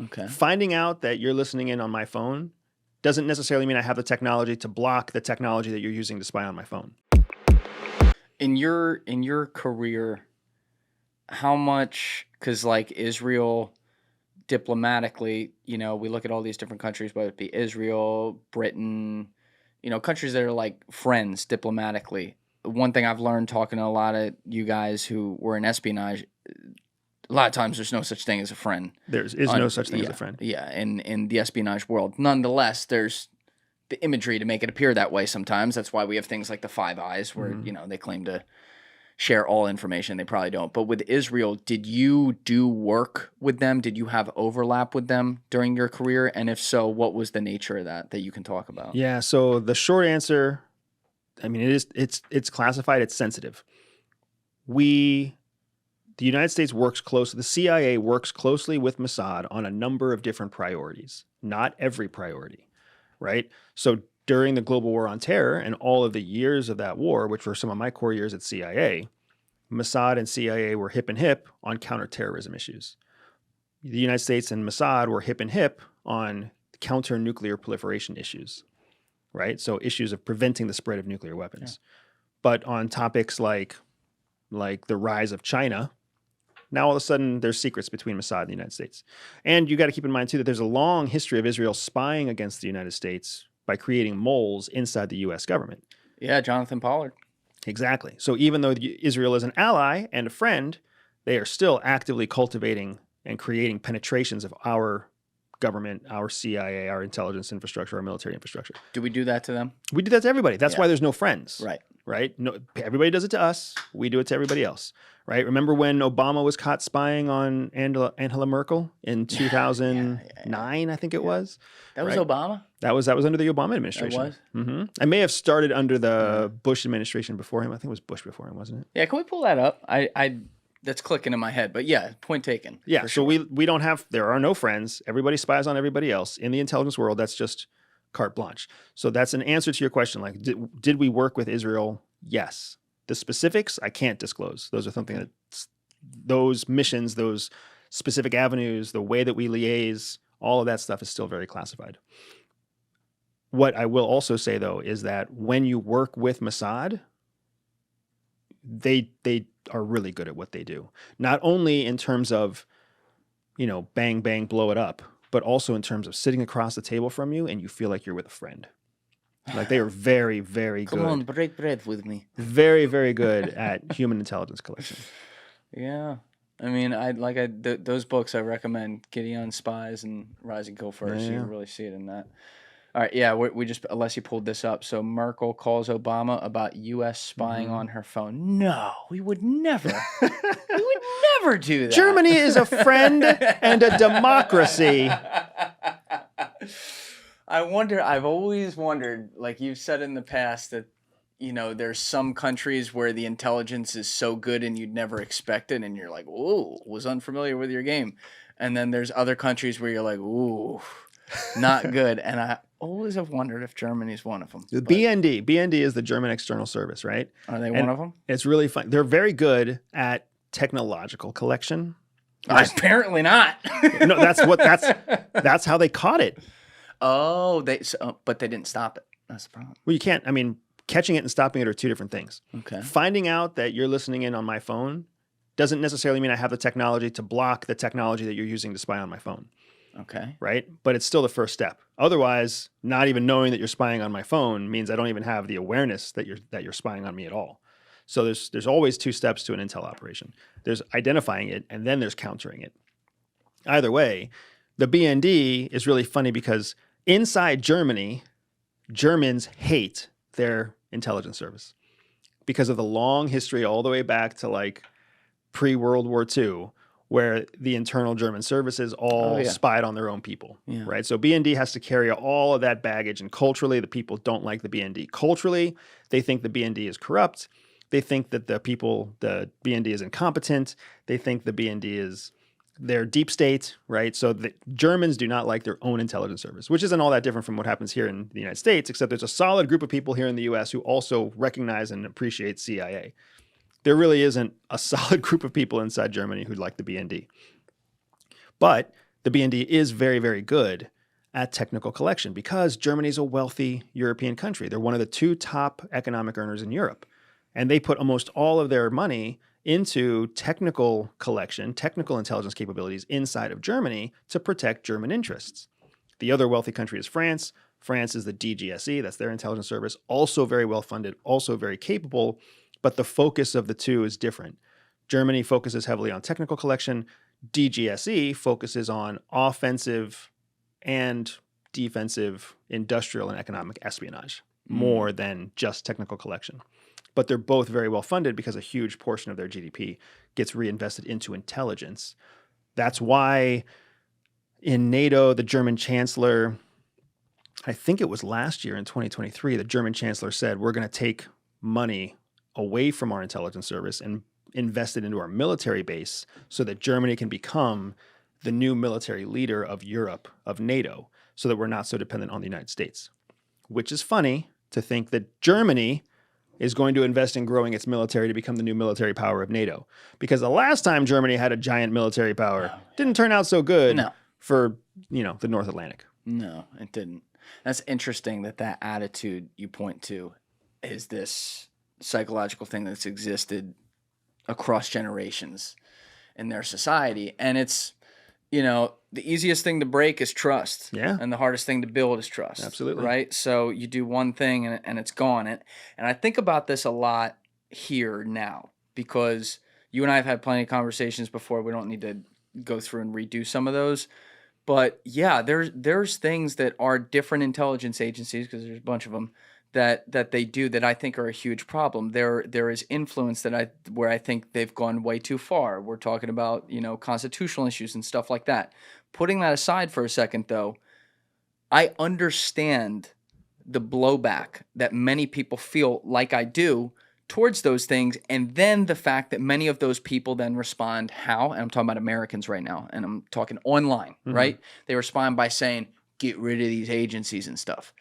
Okay. Finding out that you're listening in on my phone doesn't necessarily mean I have the technology to block the technology that you're using to spy on my phone. In your career, how much, because like Israel diplomatically, we look at all these different countries, whether it be Israel, Britain, countries that are like friends diplomatically. One thing I've learned talking to a lot of you guys who were in espionage, a lot of times there's no such thing as a friend. There is no such thing as a friend. Yeah, in the espionage world. Nonetheless, there's the imagery to make it appear that way sometimes. That's why we have things like the Five Eyes where, they claim to share all information. They probably don't. But with Israel, did you do work with them? Did you have overlap with them during your career? And if so, what was the nature of that you can talk about? Yeah, so the short answer, I mean, it's classified, it's sensitive. The United States the CIA works closely with Mossad on a number of different priorities, not every priority, right? So during the global war on terror and all of the years of that war, which were some of my core years at CIA, Mossad and CIA were hip and hip on counterterrorism issues. The United States and Mossad were hip and hip on counter-nuclear proliferation issues, right? So issues of preventing the spread of nuclear weapons. Yeah. But on topics like the rise of China, now all of a sudden there's secrets between Mossad and the United States. And you got to keep in mind too that there's a long history of Israel spying against the United States by creating moles inside the U.S. government. Yeah, Jonathan Pollard. Exactly. So even though Israel is an ally and a friend, they are still actively cultivating and creating penetrations of our government, our CIA, our intelligence infrastructure, our military infrastructure. Do we do that to them? We do that to everybody. That's why there's no friends. Right? No, everybody does it to us. We do it to everybody else. Right? Remember when Obama was caught spying on Angela Merkel in 2009, I think it was? That was Obama? That was under the Obama administration. It was? Mm-hmm. I may have started under the Bush administration before him. I think it was Bush before him, wasn't it? Yeah, can we pull that up? That's clicking in my head. But yeah, point taken. Yeah, so sure. we don't have, there are no friends. Everybody spies on everybody else. In the intelligence world, that's just carte blanche. So that's an answer to your question. Like, did we work with Israel? Yes. The specifics, I can't disclose. Those are something that, those missions, those specific avenues, the way that we liaise, all of that stuff is still very classified. What I will also say, though, is that when you work with Mossad, they are really good at what they do. Not only in terms of, bang, bang, blow it up, but also in terms of sitting across the table from you and you feel like you're with a friend. Like they are very, very good. Come on, break bread with me. Very, very good at human intelligence collection. Yeah. I mean, those books I recommend, Gideon Spies and Rise and Go First. Yeah. You can really see it in that. All right, yeah, we just, unless you pulled this up. So Merkel calls Obama about U.S. spying on her phone. No, we would never. We would never do that. Germany is a friend and a democracy. I've always wondered, like you've said in the past, that, there's some countries where the intelligence is so good and you'd never expect it. And you're like, ooh, was unfamiliar with your game. And then there's other countries where you're like, ooh, not good. And I always have wondered if Germany's one of them. The BND is the German External Service, right? Are they one of them? It's really fun. They're very good at technological collection. Apparently not. No, that's how they caught it. Oh, but they didn't stop it. That's the problem. Well, you can't. I mean, catching it and stopping it are two different things. Okay. Finding out that you're listening in on my phone doesn't necessarily mean I have the technology to block the technology that you're using to spy on my phone. Okay. Right? But it's still the first step. Otherwise, not even knowing that you're spying on my phone means I don't even have the awareness that you're spying on me at all. So there's always two steps to an intel operation. There's identifying it, and then there's countering it. Either way, the BND is really funny because inside Germany, Germans hate their intelligence service because of the long history all the way back to like pre-World War II, where the internal German services all spied on their own people, right? So BND has to carry all of that baggage, and culturally, the people don't like the BND. Culturally, they think the BND is corrupt. They think that the BND is incompetent. They think the BND is their deep state, right? So the Germans do not like their own intelligence service, which isn't all that different from what happens here in the United States, except there's a solid group of people here in the US who also recognize and appreciate CIA. There really isn't a solid group of people inside Germany who like the BND. But the BND is very, very good at technical collection because Germany is a wealthy European country. They're one of the 2 top economic earners in Europe. And they put almost all of their money into technical collection, technical intelligence capabilities inside of Germany to protect German interests. The other wealthy country is France. France is the DGSE, that's their intelligence service, also very well funded, also very capable, but the focus of the 2 is different. Germany focuses heavily on technical collection. DGSE focuses on offensive and defensive industrial and economic espionage more than just technical collection. But they're both very well funded because a huge portion of their GDP gets reinvested into intelligence. That's why in NATO, the German chancellor, I think it was last year in 2023, the German chancellor said, we're going to take money away from our intelligence service and invest it into our military base so that Germany can become the new military leader of Europe, of NATO, so that we're not so dependent on the United States. Which is funny to think that Germany is going to invest in growing its military to become the new military power of NATO. Because the last time Germany had a giant military power, didn't turn out so good for, the North Atlantic. No, it didn't. That's interesting that attitude you point to is this psychological thing that's existed across generations in their society. And it's, the easiest thing to break is trust. Yeah. And the hardest thing to build is trust. Absolutely. Right? So you do one thing and it's gone. And I think about this a lot here now because you and I have had plenty of conversations before. We don't need to go through and redo some of those. But yeah, there's things that are different intelligence agencies, because there's a bunch of them, that they do that I think are a huge problem. There is influence where I think they've gone way too far. We're talking about, constitutional issues and stuff like that. Putting that aside for a second though, I understand the blowback that many people feel like I do towards those things, and then the fact that many of those people then respond how, and I'm talking about Americans right now, and I'm talking online, right? They respond by saying, get rid of these agencies and stuff.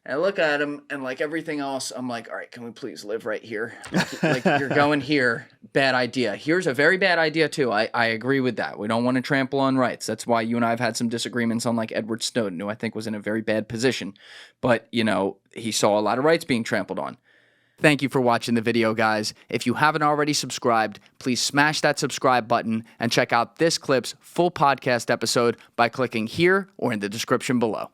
And I look at them, and like everything else, I'm like, all right, can we please live right here? Like you're going here, bad idea. Here's a very bad idea too. I agree with that. We don't want to trample on rights. That's why you and I have had some disagreements on like Edward Snowden, who I think was in a very bad position. But, he saw a lot of rights being trampled on. Thank you for watching the video, guys. If you haven't already subscribed, please smash that subscribe button and check out this clip's full podcast episode by clicking here or in the description below.